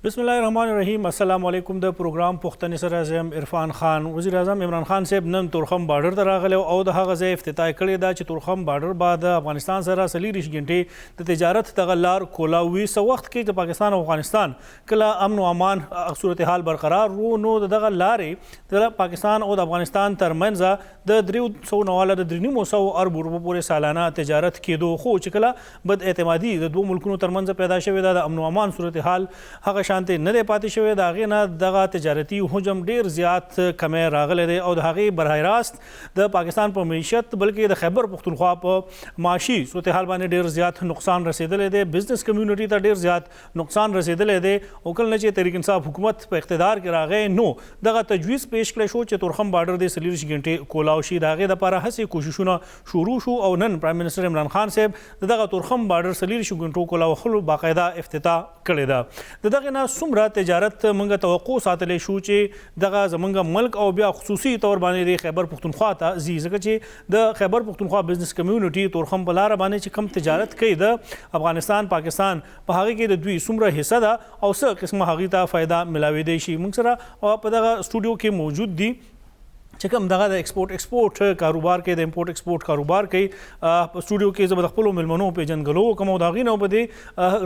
بسم الله الرحمن الرحیم. السلام علیکم. د پروګرام پښتنې سره زم عرفان خان. وزیر اعظم عمران خان صاحب نن تورخم بارډر ته راغلی او د هغه ځای افتتاح کړی دا چې تورخم بارډر بعد افغانستان سره 40 غنټې د تجارت دغه لار کولاوي. سو وخت کې د پاکستان او افغانستان کله امن او امان صورتحال برقرار وو نو دغه لارې د پاکستان او د افغانستان ترمنځ د 300 ارب روپو پورې سالانه تجارت کېدو، خو چې کله بد اعتمادي د دوه ملکونو ترمنځ پیدا شوې ده، د امن او امان صورتحال هغه شانتي نه دی پاتې شوی. د هغې نه دغه تجارتي حجم ډیر زیات کمی راغلی دی او د هغې برای راست د پاکستان په معیشت بلکې د خیبر پختونخوا په معاشي صورتحال باندې ډیر زیات نقصان رسیدلی دی. بزنس کمیونټي ته ډیر زیات نقصان رسیدلی دی او کله نه چې تحریک انصاف حکومت په اقتدار کې راغی نو دغه تجویز پیش کړی شو چې تورخم بارډر د 40 غنټې کولاو شي. د هغې دپاره هسې کوششونه شروع شو او نن پرایم منسټر عمران خان صاحب دغه تورخم بارډر 40 غنټو کولاو باقاعده افتتاح کړی ده. د دغه نه څومره تجارت موږ توقع ساتلی شو چې دغه زموږ ملک او بیا خصوصي طور باندې د خیبر پختونخوا ته ځي، ځکه چې د خیبر پختونخوا بزنس کمیونټي تورخم په لاره باندې چې کم تجارت کوي د افغانستان پاکستان په هغې کې د دوی څومره حصه ده او څه قسمه هغې ته فایده ملاویدی شي. موږ سره په دغه سټوډیو کې موجود دي چې کوم دغه د ایکسپورټ کاروبار کې د امپورټ ایکسپورټ کاروبار کوي. په سټوډیو کې زه به د خپلو مېلمنو پیژندګلو وکړم او د هغې نه به دې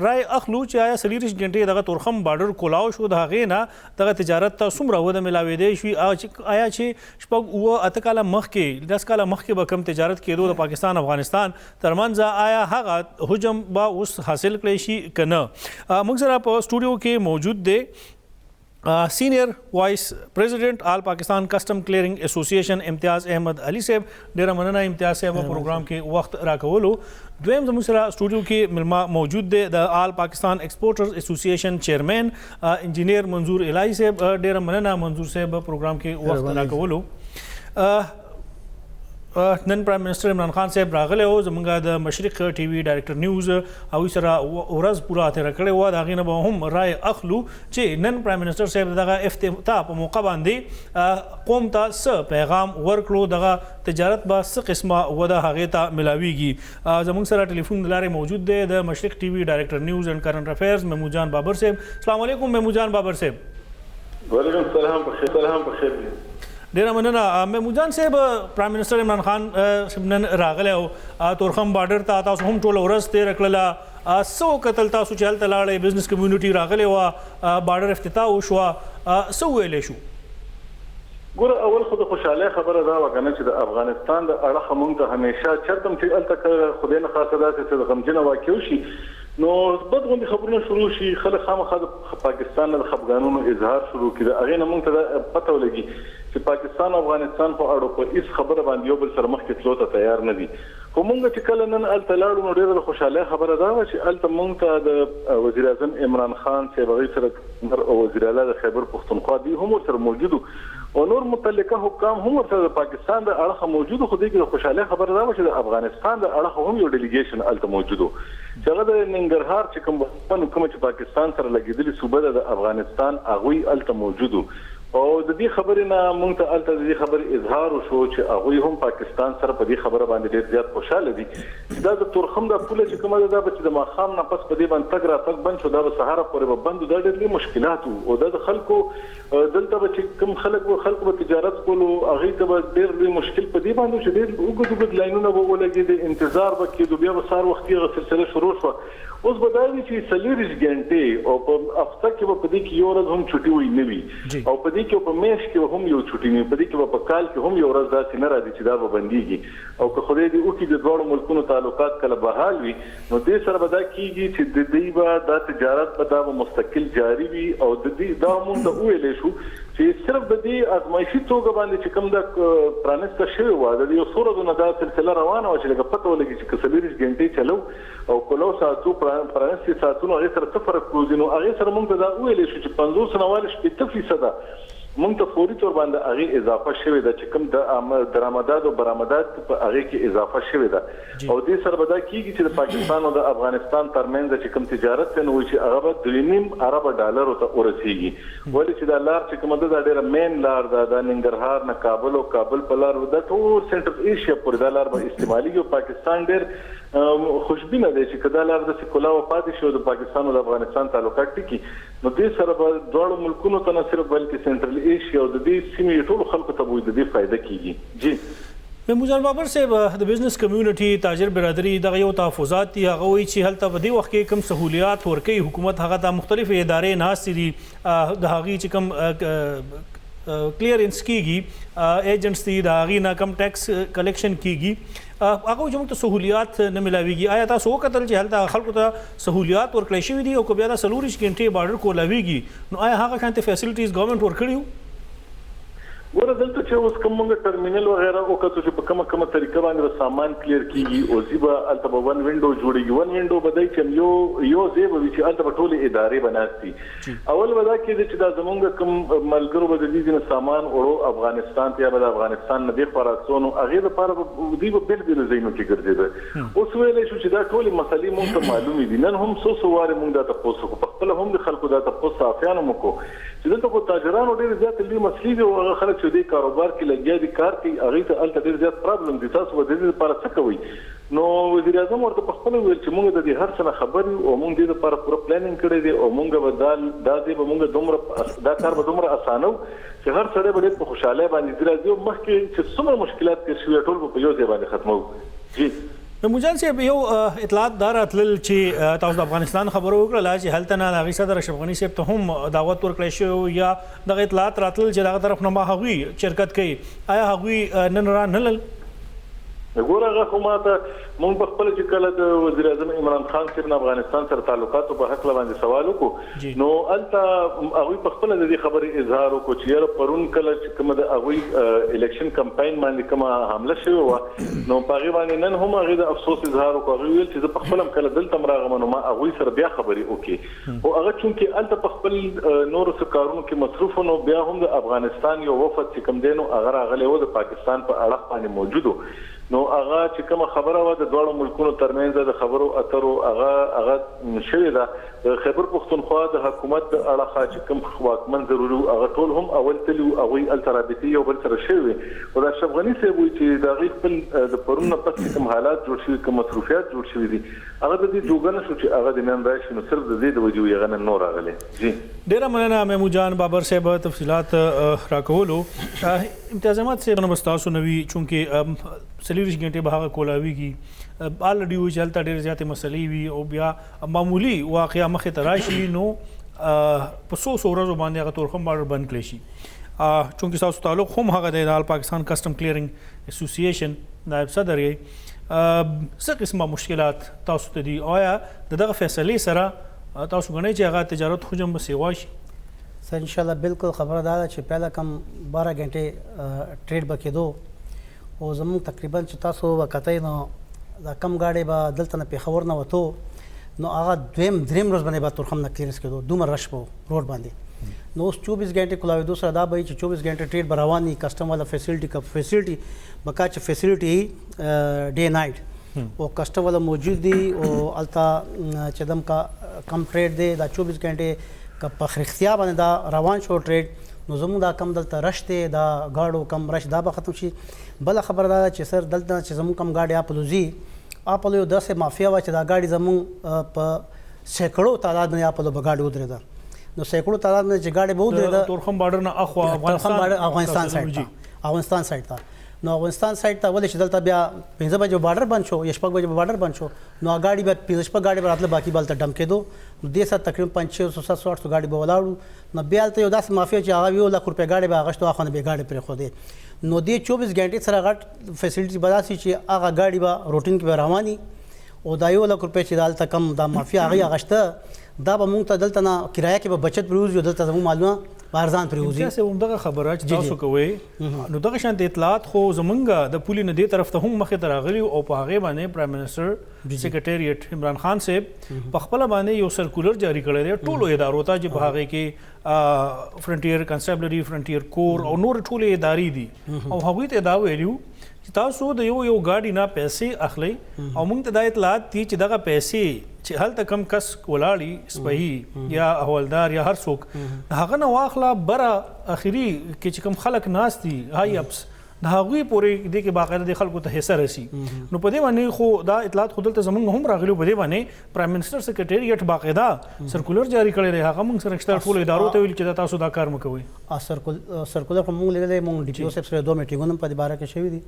رای اخلو چې آیا 40 غنټې دغه تورخم بارډر کولاو شو، د هغې نه دغه تجارت ته څومره وده ملاویدی شوي، آیا چې شپږ 8 کاله مخکې 10 کاله مخکې به کم تجارت کېدو د پاکستان افغانستان ترمنځ آیا هغه حجم به اوس حاصل کړی شي که نه. موږ سره په سټوډیو کې موجود دی سینئر وائس پریزیڈنٹ آل پاکستان کسٹم کلیئرنگ ایسوسیشن امتیاز احمد علي صاحب. ډیره مننه امتیاز صاحب پروګرام کې وخت راکولو. دویم زموږ سره سټوډیو کې ملما موجود دی د آل پاکستان ایکسپورټرز ایسوسیشن چیئرمین انجینیر منظور الهی صاحب. ډیره مننه منظور صاحب پروګرام کې وخت راکولو. نن پرایم منسټر عمران خان صاحب راغلی او زموږ د مشرق ټي وي ډایرکټر نیوز هغوی سره ورځ پوره تېره کړې وه. د هغې نه به هم رای اخلو چې نن پرایم منسټر صاحب دغه افتتاح په موقع باندې قوم ته څه پیغام ورکړو، دغه تجارت به څه قسمه وده هغې ته ملاویږي. زموږ سره ټلیفون د لارې موجود دی د مشرق ټي وي ډایرکټر نیوز اینڈ کرنٹ افیئرز محمود جان بابر صاحب. السلام علیکم محمود جان بابر صاحب. وعلیکم السلام. بخیر. ډیره مننه محمود جان صاحب. پرایم منسټر عمران خان صاحب نن راغلی او تورخم بارډر ته تاسو هم ټوله ورځ تېره کړله. څه وکتل تاسو چې هلته لاړئ، بزنس کمیونټي راغلی وه، بارډر افتتاح وشوه، څه وویلی شو؟ ګوره اول خو د خوشحالۍ خبره دا وه که نه چې د افغانستان د اړخه موږ ته همیشه چېرته هم چې هلته که خدای نه خاصه داسې څه د غمجنه واقع وشي نو بد غوندې خبرونه شروع شي، خلک خامخا د پاکستان نه د خفګانونو اظهار شروع کړي. د هغې نه موږ ته دا پته ولګي چې پاکستان او افغانستان په اړه په هېڅ خبره باندې یو بل سره مخکې تلو ته تیار نه دي. خو موږ چې کله نن هلته لاړو نو ډېره د خوشحالۍ خبره دا وه چې هلته موږ ته د وزیر اعظم عمران خان صاحب هغوی سره وزیر اعلی د خیبر پختونخوا دوی هم ورسره موجود او نور متعلقه حکام هم ورسره د پاکستان د اړخه موجود. خو دې کې د خوشحالۍ خبره دا وه چې د افغانستان د اړخه هم یو ډیلیګیشن هلته موجود و چې هغه د ننګرهار چې کومه چې پاکستان سره لګېدلې صوبه ده د افغانستان هغوی هلته موجود و او د دې خبرې نه موږ ته هلته د دې خبرې اظهار وشو چې هغوی هم پاکستان سره په دې خبره باندې ډېر زیات خوشحاله دي چې دا د تورخم دا پوله چې کومه ده دا به چې د ماښام نه پس په دې باندې تګ راتګ بند شو، دا به سهاره پورې به بند و. دا ډېر لوی مشکلات وو او دا د خلکو دلته به چې کوم خلک به تجارت کولو هغوی ته به ډېر لوی مشکل په دې باندې چې ډېر اوږد لاینونه به ولګېدې، انتظار به کېدو، بیا به سهار وختي هغه سلسله شروع شوه. اوس به دا وي چې 40 غنټې او په هفته کې به په دې کې یو ورځ هم چھټي وي نه وي او په دې کې په میاشت کې هم یو چھټي نه وي، په دې کې به په کال کې هم یو ورځ داسې نه راځي چې دا به بندېږي. او که خدای دې وکړي د دواړو ملکونو تعلقات کله بحال وي نو دې سره به دا کېږي چې د دوی به دا تجارت به دا به مستقل جاري وي او د دې دا موږ ته وویلی شو چې صرف د دې ازمایشي توګه باندې چې کوم دا پرانیسته شوې وه د یو څو ورځو نه دا سلسله روانه وه چې لکه پته ولګي چې که 40 غنټې چلو او کولو ساعتو پرانیستي ساعتونو هغې سره څه فرق کوزي نو هغې سره موږ ته دا وویلی شو چې 50 نه والې 80% موږ ته فوري طور باندې هغې اضافه شوې ده چې کوم د درآمدات او برآمدات په هغې کې اضافه شوې ده او دې سره به دا کېږي چې د پاکستان او د افغانستان ترمنځ چې کوم تجارت دی نو چې هغه به 2.5 ارب ډالرو ته ورسېږي. ولې چې دا لار چې کومه ده دا ډېره مین لار ده، د ننګرهار نه کابل او کابل په لار دا ټول سنټر ایشیا پورې دا لار به استعمالېږي او پاکستان ډېر خوشبینه دی چې کدا لار د سکولا او پاتې شو د پاکستان او د افغانستان تعلقات ټکی نو دې سره به دواړو ملکونو ته نه صرف بلکې سنټرل ایشیا او د دې سیمې ټولو خلکو ته به د دې فائدہ کیږي. جی محمود بابر صاحب د بزنس کمیونټي تاجر برادری دغه یو تحفظات دي هغه وایي چې هلته په دې وخت کې کوم سہولیات ورکوي حکومت هغه ته مختلف ادارې ناستې دي د هغې چې کوم کلیئرنس کیږي ایجنټس دي د هغې نه کم ټیکس کلیکشن کیږي هغه چې موږ ته سہولیات نه ملاویږي آیا تاسو وکتل چې هلته خلکو ته سہولیات ورکړی شوي دي او که بیا دا 24 غنټې بارډر کولاویږي نو آیا هغه شانتې فیسلټیز ګورنمنټ ورکړي وو؟ ګوره دلته چې اوس کوم موږ ټرمینل وغیره وکړو چې په کومه طریقه باندې سامان کلیر کیږي او زیبا الته به ون وینډو جوړیږي ون وینډو بدای چې یو زی به چې الته په ټولې ادارې بناستي اول ودا کې چې دا زمونږ کوم ملګرو به د دې سامان اورو افغانستان ته یا د افغانستان نه دی خراسونو هغه لپاره دی په بل بل زینو کې ګرځیدل اوس ویلې شو چې دا ټولې مسلې مونږ ته معلومې دي نن هم سوسواره مونږ دا تاسو کو په خپل هم د خلکو دا تاسو صافیانو مکو چې دلته کو تاجرانو ډېر زیات لوی مسلې دي او خلک چې دې کاروبار کې لګیا دي کار کوي هغه ته الته ډېر زیات پرابلم دي تاسو به دې لپاره څه کوي نو وزیر اعظم ورته په خپل ویل چې موږ د دې هر څه خبر او موږ دې لپاره پوره پلانینګ کړی دی او موږ به دا دې به موږ دومره دا کار به دومره اسانه چې هر سره به په خوشاله باندې درځي او مخکې چې څومره مشکلات کې شوي ټول په یو ځای باندې ختمو. جی محمود صاحب یو اطلاعات دار اتلل چې تاسو د افغانستان خبرو وکړه چې هلته نه هغې صدر اشرف غني صاحب ته هم دعوت ورکړی شوی یا دغه اطلاعات راتلل چې دغه طرف نه ما هغوی شرکت کوي آیا هغوی نن را نه لل؟ ګوره هغه خو ماته مونږ په خپل چې کله د وزیر اعظم عمران خان صاحب نه افغانستان سره تعلقاتو په حق باندې سوال وکړو نو الته هغوی په خپل د دې خبرې اظهار وکړو چې یاره پرون کله چې کومه د هغوی الیکشن کمپاین باندې کومه حمله شوې وه نو په هغې باندې نن هم هغې د افسوس اظهار وکړو هغوی ویل چې زه په خپله کله دلته م راغلم نو ما هغوی سره بیا خبرې وکړې او هغه چونکې هلته په خپل نورو څه کارونو کې مصروف نو بیا هم د افغانستان یو وفد چې کوم دی نو هغه راغلی و د پاکستان په اړخ باندې موجود و نو هغه چې کومه خبره وه د دواړو ملکونو ترمنځ د خبرو اترو هغه شوې ده د خیبر پښتونخوا د حکومت د اړخه چې کوم واکمن ضروري هغه ټول هم اول تلي هغوی هلته رابطې یو بل سره شوي او د اشرف غني صاحب وایي چې د هغې خپل د پرون نه پس کوم حالات جوړ شوي کوم مصروفیات جوړ شوي دي هغه د دې جوګه نه شو چې هغه د نن راشي نو صرف د دې د وجې هغه نن نو راغلی. جی ډېره مننه محمود جان بابر صاحب تفصیلات راکولو امتیازات صاحب نه بس تاسو نه وي چونکې 24 غنټې به هغه کولاویږي الریډي وایي چې هلته ډېرې زیاتې مسلې وي او بیا معمولي واقعه مخې ته راشي نو په 100 ورځو باندې هغه تورخم بارډر بند کړی شي چونکې ستاسو تعلق هم هغه دی د پاکستان کسټم کلیرنګ اسوسییشن نایب صدر یې څه قسمه مشکلات تاسو ته دي آیا د دغه فیصلې سره تاسو غواړئ چې هغه تجارت حجم به سیوا شي؟ سر انشاءالله بالکل خبره دا ده چې پهله کم 12 غنټې ټریډ به کېدو او زموږ تقریبا چې تاسو وکتئ نو دا کم گاډی به دلته نه پېښور نه وتو نو هغه دریم ورځ باندې به تورخم نه کلیرنس کېدو دومره رش به روډ باندې نو اوس 24 غنټې کولاوېدو سره دا به وي چې 24 غنټې ټریډ به روان وي کسټم والا فیسلټي به کا چې فیسلټي ډے نایټ او کسټم والا موجود دي او هلته چې دم کم ټریډ دی دا 24 غنټې که په رښتیا باندې دا روان شو ټریډ نو زموږ دا کم دلته رش دی دا گاډو کم رش دا به ختم شي. بله خبره دا چې سر دلته چې زموږ کم گاډي اپلوځي اپلو یو داسې مافیا وه چې دا ګاډي زموږ په سیکړو تعداد باندې اپلو به گاډي ودرېده نو سیکړو تعداد باندې چې گاډي به ودرېده تورخم بارډر نه اخوا افغانستان سایډ ته نو افغانستان سایډ ته ولې چې دلته بیا 15 بجې بارډر بند شو یا 6 بجې بارډر بند شو نو گاډي به 15 گاډي به راتله باقي به هلته ډم کېدو نو دې سره تقریبا 500-700 گاډي به ولاړو نو بیا هلته یو داسې مافیا چې هغه 1 لک روپۍ گاډي به اخیستو هغه نه به گاډي پرېښودې نو دې 24 غنټې سره غټ فیسلټي به داسې چې هغه گاډي به روټین کې به رواني او دا 1 لک روپۍ چې دلته کم دا مافیا هغه اخیسته دا به مونږ ته دلته نه کرایه کې به بچت پرېوځي او دلته زموږ معلومه به ارزان پرېوځي. تاسو همدغه خبره چې تاسو کوئ نو دغه شانتې اطلاعات خو زمونږ د پولې نه دې طرف ته هم مخې ته راغلي او په هغې باندې پرایم منسټر سیکریټریټ عمران خان صاحب په خپله باندې یو سرکولر جاری کړی دی ټولو ادارو ته چې په هغې کې فرنټیر کنسټیبلري فرنټیر کور او نور ټولې ادارې دي او هغوی ته دا ویلي چې تاسو د یو ګاډي نه پیسې اخلئ او موږ ته دا اطلاعات دي چې دغه پیسې چې هلته کم کس ولاړي سپهي یا حوالدار یا هر څوک هغه نه واخله بره اخري کې چې کوم خلک ناست دي هاي اپس د هغوی پورې دې کې باقاعده د خلکو ته حصہ رسی نو په دې باندې خو دا اطلاعات خو دلته زمونږ هم راغلي په دې باندې پرایم منسټر سیکریټریټ باقاعده سرکولر جاری کړی دی هغه موږ سره شته ټول ادارو ته ویل چې تاسو دا کار مکوئ سرکولر خو موږ لیدلی موږ ډي پي او صاحب سره 2 میټینګونه په دې باره کې شوي دي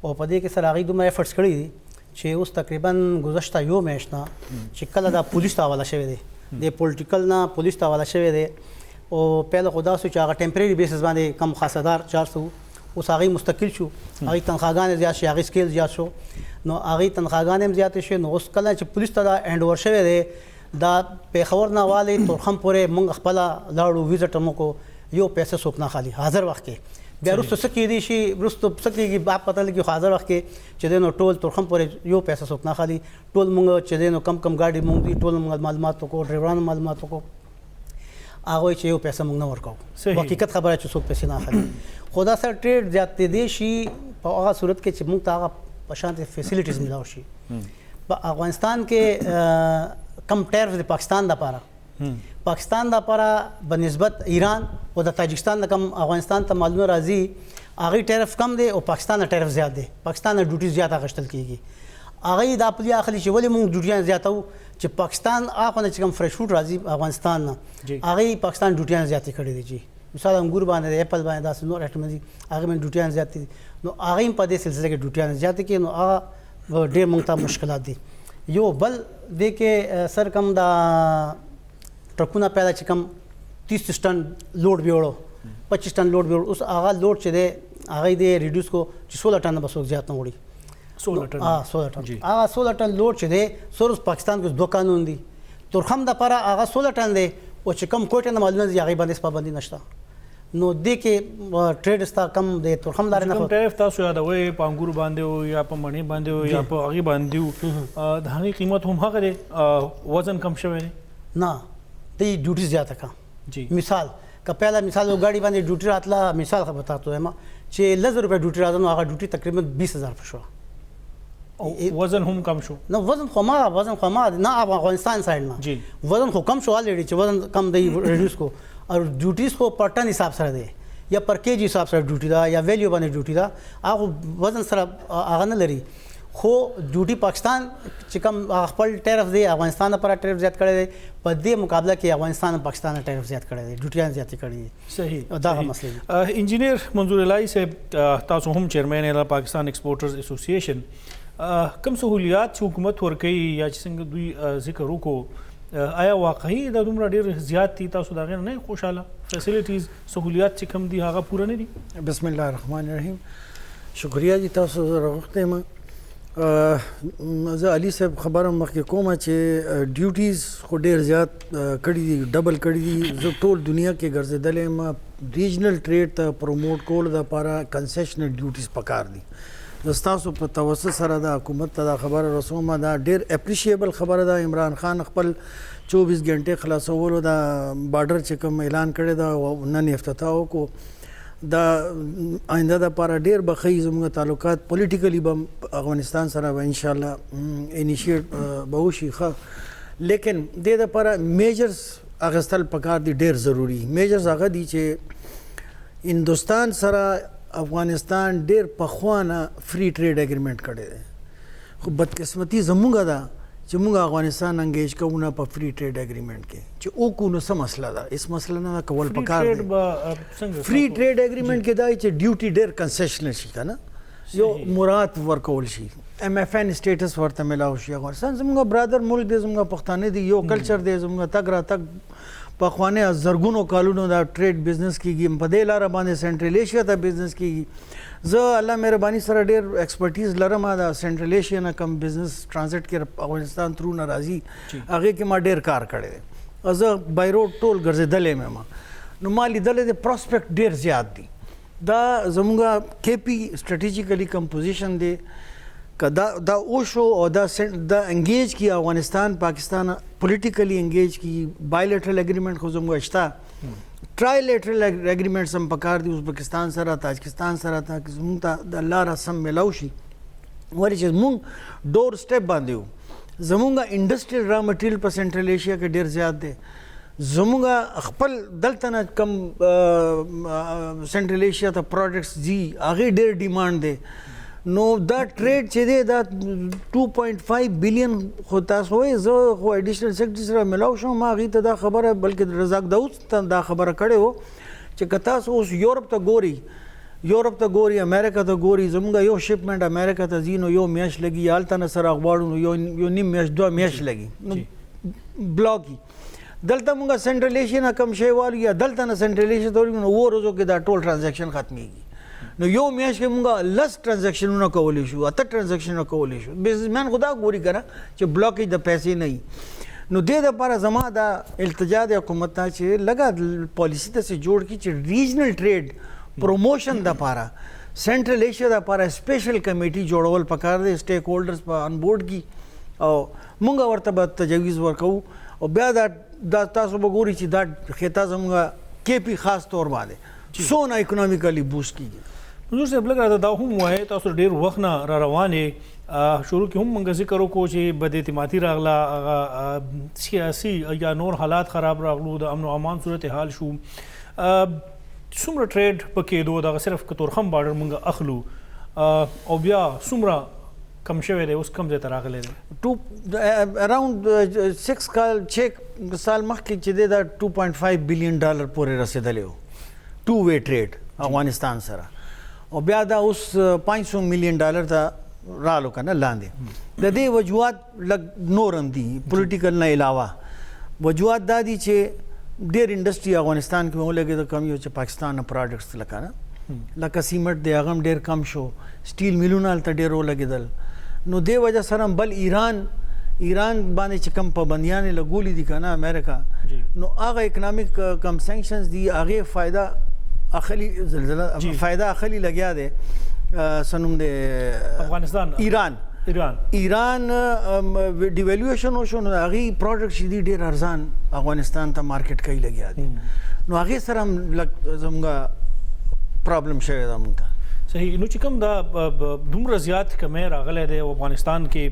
او په دې کې سره هغوی دومره ایفرټس کړي دي چې اوس تقریبا گذشته یو میاشت نه چې کله دا پولیس ته حواله شوی دی د پولیټیکل نه پولیس ته حواله شوی دی او پیله خو داسې چې هغه ټمپرري بیسس باندې کم خاصدار 400 اوس هغوی مستقل شو هغوی تنخواګانې زیات شي هغوی سکیل زیات شو نو هغوی تنخواګانې هم زیاتې شوې نو اوس کله چې پولیس ته دا هینډ اوور شوی دی دا پېښور نه والې تورخم پورې موږ خپله لاړو ویزټ هم وکړو یو پیسه څوک نه خالي حاضر وخت کې بیا وروسته څه کېدی شي وروسته څه کېږي باپ پته لګي خو حاضر وخت کې چې دی نو ټول تورخم پورې یو پیسه څوک نه خالي ټول موږ چې دی نو کم گاډي موږ دي ټول موږ معلومات وکړو ډرایورانو معلومات وکړو هغوی چې یو پیسه موږ نه ورکوو حقیقت خبره چې څوک پیسې نه اخلي خو دا سره ټریډ زیاتېدی شي په هغه صورت کې چې موږ ته هغه په شانتې فیسیلیټیز میلاو شي په افغانستان کې کم ټیرف د پاکستان دپاره پاکستان دپاره بنسبت ایران او د تاجکستان د کم افغانستان ته مالونه راځي هغوی ټیرف کم دی او پاکستان نه ټیرف زیات دی پاکستان نه ډیوټي زیات اخیستل کېږي هغوی دا په دې اخلي چې ولې موږ ډیوټیان زیاتو چې پاکستان هغه نه چې کوم فرش فوډ راځي افغانستان نه هغوی پاکستان ډیوټیان زیاتې کړي دي چې مثال انګور باندې د اپل باندې داسې نور ایټم دي هغې باندې ډیوټیان زیات دي نو هغوی هم په دې سلسله کې ډیوټیان زیاتې کړي نو هغه ډېر موږ ته مشکلات دي یو بل دې کې سر کم دا ټرکونه پیدا چې کم 30 ټن لوډ بیوړو 25 ټن لوډ بیوړو اوس هغه لوډ چې دی هغه دې ریډیوس کو چې 16 ټن به څوک زیات نه وړي 16 ټن 16 ټن هغه 16 ټن لوډ چې دی سورس پاکستان کې 2 قانون دي تورخم د لپاره هغه 16 ټن دی او چې کم کوټه نه معلومه دي هغه باندې پابندي نشته نو دې کې ټریډ ستا کم د تورخم لارې نه ټریف تاسو یادوي په انګور باندې او یا په مڼې باندې او یا په هغې باندې د هغې قیمت هم هغه دی وزن کم شوی دی نه دی ډیوټي زیاته کا مثال که پهلا مثال یو ګاډي باندې ډیوټي راتله مثال خبر تاسو وایم چې 1000 روپے ډیوټي راځي نو هغه ډیوټي تقریبا 20000 په شو او وزن هم کم شو نو وزن خو ما نه افغانستان سایډ نه وزن خو کم شو الریډي چې وزن کم دی ریډیوس کو او ډیوټیز خو پر ټن حساب سره دی یا پر کېجی حساب سره ډیوټي دا یا ویلیو باندې ډیوټي دا هغه وزن سره هغه نه لري خو ډیوټي پاکستان چې کوم خپل ټیرف دی افغانستان لپاره ټیرف زیات کړی دی په دې مقابله کې افغانستان او پاکستان ټیرف زیات کړی دی ډیوټیان زیات کړی دي صحیح دا مسله دی انجینیر منظور الهی صاحب تاسو هم چیرمن د پاکستان ایکسپورټرز اسوسییشن کوم سہولیات چې حکومت ورکوي یا چې څنګه دوی ذکر وکړو آیا واقعي دا دومره ډېر زیات دي تاسو د هغې نه خوشحاله فیسیلیټیز سہولیات چې کوم دي هغه پوره نه دي بسم الله الرحمن الرحیم شکریہ جی تاسو راغوښتی یم زه علي صاحب خبره مخکې کومه چې ډیوټیز خو ډېر زیات کړي دي ډبل کړي دي زه ټول دنیا کې ګرځېدلی یم ریجنل ټریډ ته پروموټ کولو دپاره کنسیشنل ډیوټیز پکار دي زه ستاسو په توسط سره د حکومت ته دا خبره رسوم دا ډېر اپریشیبل خبره ده عمران خان خپل 24 غنټې خلاصولو د بارډر چې کوم اعلان کړی دا نن افتتاح وکړو دا آینده دپاره ډېر به ښه زموږ تعلقات پولیټیکلی به افغانستان سره به انشاءالله انیشیټ به وشي ښه لیکن دې دپاره میجرز اخیستل پکار دي ډېر ضروري میجرز هغه دي چې هندوستان سره افغانستان ډېر پخوانه فری ټریډ اګریمنټ کړی دی خو بدقسمتي زموږ ده چې موږ افغانستان انګیج کوو نه په فری ټریډ اګریمنټ کې چې وکړو نو څه مسله ده هېڅ مسله نه ده کول پکار دی فری ټریډ اګریمنټ کې دا چې ډیوټي ډېر کنسیشنل شي که نه یو مراد ورکول شي ایم ایف این سټیټس ورته میلاو شي افغانستان زموږ برادر ملک دی زموږ پښتانه دی یو کلچر دی زموږ تګ راتګ پخوانه زرګونو کالونو دا ټریډ بزنس کیږي په دې لاره باندې سنټرل ایشیا ته بزنس کیږي زه الله مهرباني سره ډېر ایکسپرټیز لرم دا سنټرل ایشیا نه کم بزنس ټرانزیټ کې افغانستان ترو نه راځي هغې کې ما ډېر کار کړی دی زه بای روډ ټول ګرځېدلی یم نو ما لیدلی دی پروسپیکټ ډېر زیات دي دا زموږ کې پی سټریټیجیکلی کمپوزیشن دی که دا اوشو او دا انګیج کی افغانستان پاکستان پولیټیکلی انګیج کی بایلیټرل اګریمنټ خو زموږ شته ټرایلیټرل اګریمنټس هم پکار دي ازبکستان سره تاجکستان سره تاکہ زموږ ته د الله رسم میلاو شي ولې چې زموږ ډور سټیپ باندې یو زموږ انډسټریل را مټیریل په سنټرل ایشیا کې ډېر زیات دی زموږ خپل دلته نه کم سنټرل ایشیا ته پروډکټس دي هغې ډېر ډیمانډ دی نو دا ټریډ چې دی دا 2.5 بلین خو تاسو وایي زه خو ایډیشنل سیکرټري سره ملاو شوم ما هغې ته دا خبره بلکې رزاق داود ته دا خبره کړې وه چې که تاسو اوس یورپ ته ګوري امریکا ته ګوري زموږ یو شپمنټ امریکا ته ځي نو یو میاشت لګي هلته نه سره غواړو نو یو نیم میاشت 2 میاشت لګي نو بلاک دلته موږ سنټرل ایشیا نه کم شی والو یا دلته نه سنټرل ایشیا ته ورغلو نو 2 ورځو کې دا ټول ټرانزیکشن ختمېږي نو یو میاشت کې موږ لس ټرانزیکشنونه کولی شو 8 ټرانزیکشنونه کولی شو بزنسمین خو دا ګوري که نه چې بلاکیج د پیسې نه وي نو دې دپاره زما دا التجا د حکومت ته چې لږه پالیسي داسې جوړ کړي چې ریجنل ټریډ پروموشن دپاره سنټرل ایشیا دپاره سپیشل کمیټي جوړول پکار دی سټیک هولډرز په ان بورډ کي او موږ ورته به تجویز ورکوو او بیا دا تاسو به ګوري چې دا خطه زموږ KP خاص طور باندې څونه اکنامیکلی بوسټ کیږي حضور صاحب لږ راته دا هم وایي تاسو ډېر وخت نه را روانې شروع کې هم موږ ذکر وکړو چې بد اعتمادي راغله هغه سیاسي یا نور حالات خراب راغلو د امن و امان صورت حال شو څومره ټریډ په کېدو دغه صرف که تورخم بارډر موږ اخلو او بیا څومره کم شوی دی اوس کم ځای ته راغلی دی اراؤنډ 6 سال مخکې چې دی دا 2.5 بلین ډالر پورې رسېدلی و 2 وے ټریډ افغانستان سره او بیا دا اوس 500 ملین ډالر ته رالو که نه لاندې د دې وجوهات لږ نور هم دي پولیټیکل نه علاوه وجوهات دا دي چې ډېر انډسټري افغانستان کې ولګېده کم یو چې پاکستان نه پروډکټس لکه سیمنټ دی هغه هم ډېر کم شو سټیل میلونه هلته ډېر ولګېدل نو دې وجه سره بل ایران باندې چې کم پابندیانې لګولي دي که نه امریکا نو هغه اکنامیک کم سینکشنز دي هغې فایده اخلي لګیا دی سنوم دی افغانستان ایران ډیویلویشن وشو نو هغې پروډکټ چې دي ډېر ارزان افغانستان ته مارکیټ کوي لګیا دي نو هغې سره هم زموږ پرابلم شوی ده موږ ته صحیح نو چې کوم دا دومره زیات کمی راغلی دی افغانستان کې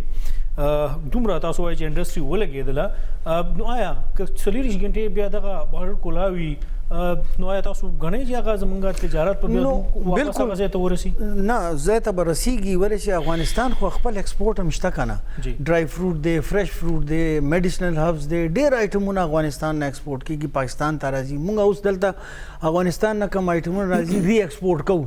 دومره تاسو وایئ چې انډسټري ولګېدله نو آیا که 24 غنټې بیا دغه بارډر کولاوي نو آیا تاسو ګڼئ چې هغه زموږ تجارت په بیا واپس هغه ځای ته ورسي نه ځای ته به رسیږي ولې چې افغانستان خو خپل ایکسپورټ هم شته که نه ډرای فروټ دی فرش فروټ دی میډیسنل هبز دی ډېر آیټمونه افغانستان نه ایکسپورټ کېږي پاکستان ته راځي موږ اوس دلته افغانستان نه کوم آیټمونه راځي ری ایکسپورټ کوو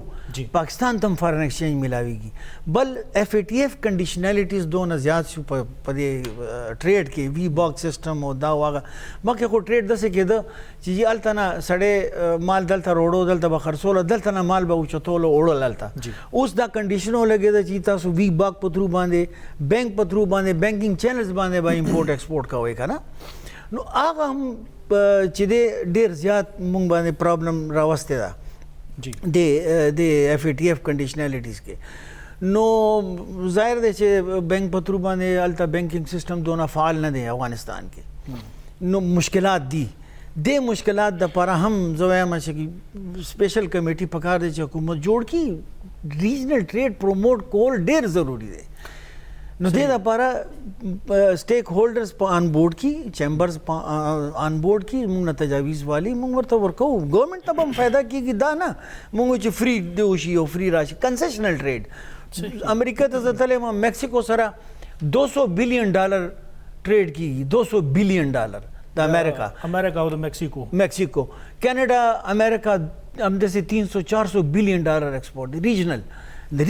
پاکستان ته هم فارن ایکسچینج میلاویږي بل FATF کنډیشنالیټیز دونه زیات شو په دې ټریډ کې وی باکس سیسټم او دا واغه مخکې خو ټریډ داسې کېده چې هلته نه سړی مال دلته روړو دلته به خرڅولو دلته نه مال به اوچتولو وړل هلته اوس دا کنډیشن ولګېده چې تاسو وی باک په تھرو باندې بینک په تھرو باندې بینکینګ چینلز باندې به امپورټ ایکسپورټ کوئ که نه نو هغه هم چې دی ډېر زیات موږ باندې پرابلم راوستی ده د FATF کنډیشنالیټیز کې نو ظاهر دی چې بینک په تھرو باندې هلته بینکینګ سسټم دونه فعال نه دی افغانستان کې نو مشکلات دي دې مشکلات دپاره هم زه وایم چې سپیشل کمیټي پکار دی چې حکومت جوړ کړي ریجنل ټریډ پروموټ کول ډېر ضروري دی نو دې دپاره سټیک هولډرز په آن بورډ کې چیمبرز په آن بورډ کې موږ نه تجاویز والي موږ ورته ورکوو ګورنمنټ ته به هم فایده کېږي دا نه موږ چې فری دی وشي او فری راشي کنسیشنل ټریډ امریکا ته زه تللی یم میکسیکو سره 200 بلین ډالر ټریډ کېږي 200 بلین ډالر د امریکا او د میکسیکو کینیډا امریکا همداسې 300-400 بلین ډالر ایکسپورټ دی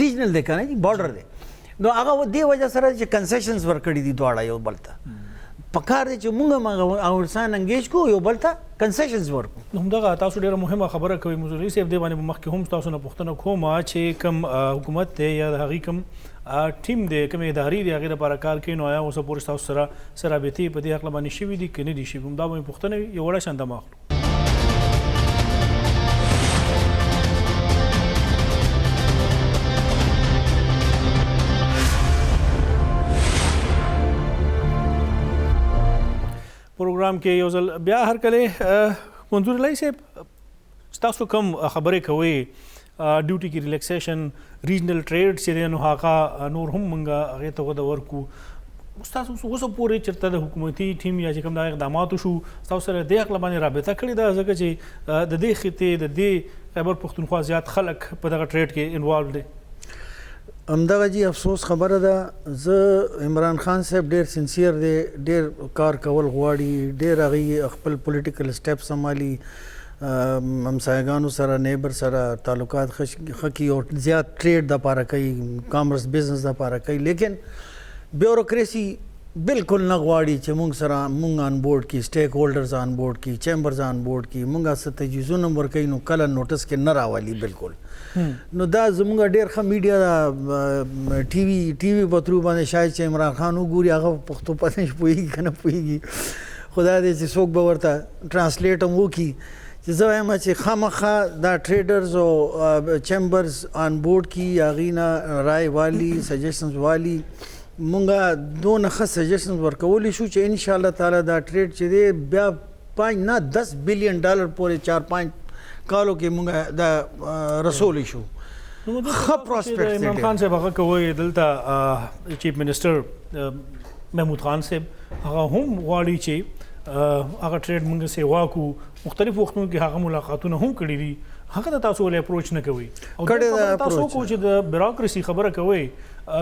ریجنل دی که نه بارډر دی نو هغه دې وجه سره چې کنسیشنز ورکړي دي دواړه یو بل ته پکار دی چې موږ هم افغانستان انګیج کړو یو بل ته کنسیشنز ورکړو همدغه تاسو ډېره مهمه خبره کوئ مزوري صاحب دې باندې مخکې هم تاسو نه پوښتنه کوم چې کوم حکومت دی یا د هغې کوم ټیم دی کومې ادارې دي هغې لپاره کار کوي نو آیا اوسه پورې ستاسو سره رابطې په دې هکله باندې شوي دي که نه دي شوي همدا به مې پوښتنه وي یو وړه شان دمه اخلو پروګرام کې یو ځل بیا هرکلی منظور الله صاحب تاسو کوم خبرې کوئ ډیوټي کې ریلیکسیشن ریجنل ټریډ چې دی نو هغه نور هم موږ هغې ته وده ورکړو تاسو اوس پورې چېرته د حکومتي ټیم یا چې کوم دا اقدامات وشو تاسو سره دې هکله باندې رابطه کړې ده ځکه چې د دې خطې د دې خیبر پښتونخوا زیات خلک په دغه ټریډ کې انوالو دي؟ همدغه جی افسوس خبره ده. زه عمران خان صاحب ډېر سنسیر دی، ډېر کار کول غواړي، ډېر هغې خپل پولیټیکل سټیپ سمالي، همسایګانو سره نیبر سره تعلقات ښه کړي او زیات ټریډ دپاره کوي، کامرس بزنس دپاره کوي. لیکن بیوروکریسي بالکل نه غواړي چې موږ سره موږ آن بورډ کړي، سټیک هولډرز آن بورډ کړي، چیمبرز آن بورډ کړي. موږ څه تجویزونه ورکوي نو کله نوټس کې نه راولي بالکل. نو دا زموږ ډېر ښه میډیا ده، ټي وي په تھرو باندې شاید چې عمران خان وګوري هغه پښتو پته نه پوهېږي که نه پوهېږي، خدا دې چې څوک به ورته ټرانسلیټ هم وکړي چې زه وایم چې خامخا دا ټریډرز او چیمبرز آن بورډ کړي، هغې نه رای والي، سجیشنز والي. مونږه دونه ښه سجیشنز ورکولی شو چې انشاءالله تعالی دا ټریډ چې دی بیا 5 نه 10 بلین ډالر پورې 4-5 کالو کې مونږ دا رسولی شو. ښه پراسپیکټ دی. عمران خان صاحب هغه کوي دلته چیف منسټر محمود خان صاحب هغه هم غواړي چې هغه ټریډ مونږ سیوا کړو، مختلف وختونو کې هغه ملاقاتونه هم کړي دي، هغه ته تاسو ولې اپروچ نه کوئ؟ او تاسو کو چې د بیوروکراسي خبره کوئ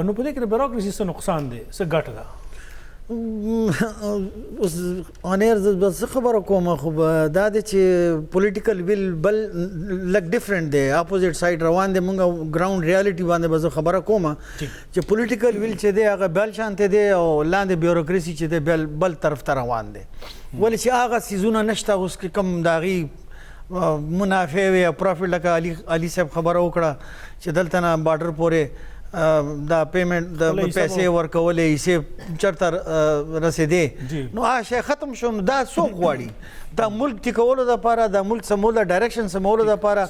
نو په دې کې د بیوروکراسي څه نقصان دی، څه ګټه ده؟ اوس اونیر زه خبره کوم، خو دا دی چې پولیټیکل ویل بل لږ ډفرنټ دی، اپوزیټ سایډ روان دی. مونږ ګراوند ریالټي باندې به زه خبره کوم چې پولیټیکل ویل چې دی هغه بل شانته دی او لاندې بیوروکراسي چې دی بل طرف ته روان دی. ولې چې هغه څیزونه نشته اوس کې کوم د هغې منافع وي یا پروفیټ، لکه علي صاحب خبره وکړه چې دلته نه بارډر پورې دا پیمنٹ د پیسې ورکولې حساب چرته رسیدې، نو هغه شی ختم شو. نو دا څوک غواړي؟ دا ملک ټیکولو دپاره، د ملک سمولو، ډایرکشن سمولو دپاره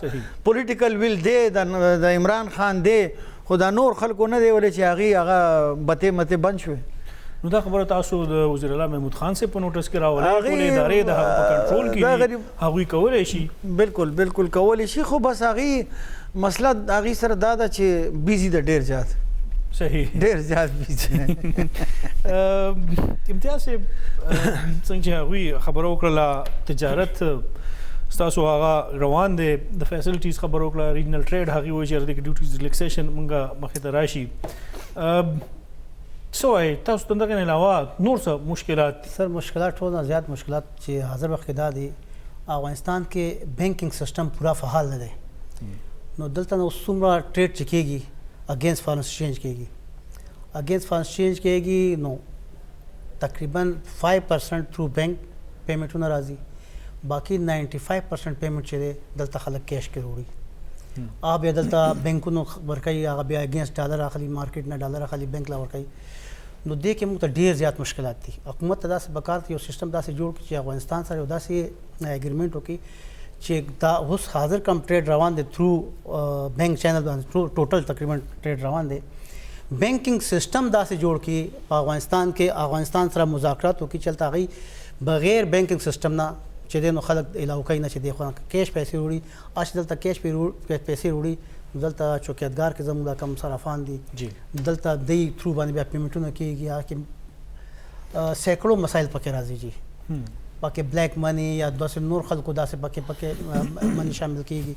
پولیټیکل ویل دی د عمران خان دی، خو دا نور خلکو نه دی ولې چې هغې هغه بتې متې بند شوې. نو دا خبره تاسو د وزیر اعلی محمود خان صاحب په نوټس کې راولئ، ټولې ادارې د هغه په کنټرول کې دي، هغوی کولی شي. بالکل کولی شي، خو بس هغې مسله هغې سره دا ده چې بیزي ده ډېر زیات. صحیح، ډېر زیات بیزي. امتیاز صاحب څنګه چې هغوی خبره وکړله تجارت ستاسو هغه روان دی، د فیسلټیز خبره وکړه، ریجنل ټریډ هغې وایي چې د ډیوټیز ریلیکسیشن مونږ مخې ته راشي. څه وایي تاسو ته دغه نه علاوه نور څه مشکلات دي؟ سر مشکلات ټول نه زیات مشکلات چې حاضر وخت کې دا دي، افغانستان کې بینکنګ سسټم پورا فعال نه دی. نو دلته نو څومره ټریډ چې کېږي اگینسټ فارن ایکسچینج کېږي، اگینسټ فارن ایکسچینج کېږي نو تقریبا 5% تھرو بینک پیمنټونه راځي، باقي 95% پیمنټ چې دی دلته خلک کیش کې وروړي. هغه بیا دلته بینکونو ورکوي، هغه بیا اگینسټ ډالر اخلي، مارکیټ نه ډالر اخلي، بینک لا ورکوي. نو دې کې موږ ته ډېر زیات مشکلات دي. حکومت ته داسې پکار دی یو سیسټم داسې جوړ کړي چې افغانستان سره یو داسې اګریمنټ وکړي چې دا اوس حاضر کم ټریډ روان دی تھرو بینک چینل باندې، ټوټل تقریبا ټریډ روان دی. بینکنګ سسټم داسې جوړ کړي په افغانستان کې، افغانستان سره مذاکرات وکړي چې هلته هغوی بغیر بینکنګ سسټم نه چې دی نو خلک الاو کوي نه چې دی خو کیش پیسې وړي. اش دلته کیش پیسې وړي، دلته چوکیدګار کې زموږ دا کم صرافان دي، دلته دی تھرو باندې بیا پیمنټونه کېږي. هغه کې سیکړو مسایل پکې راځي جی، پکې بلیک منی یا داسې نور خلکو داسې پکې منی شامل کېږي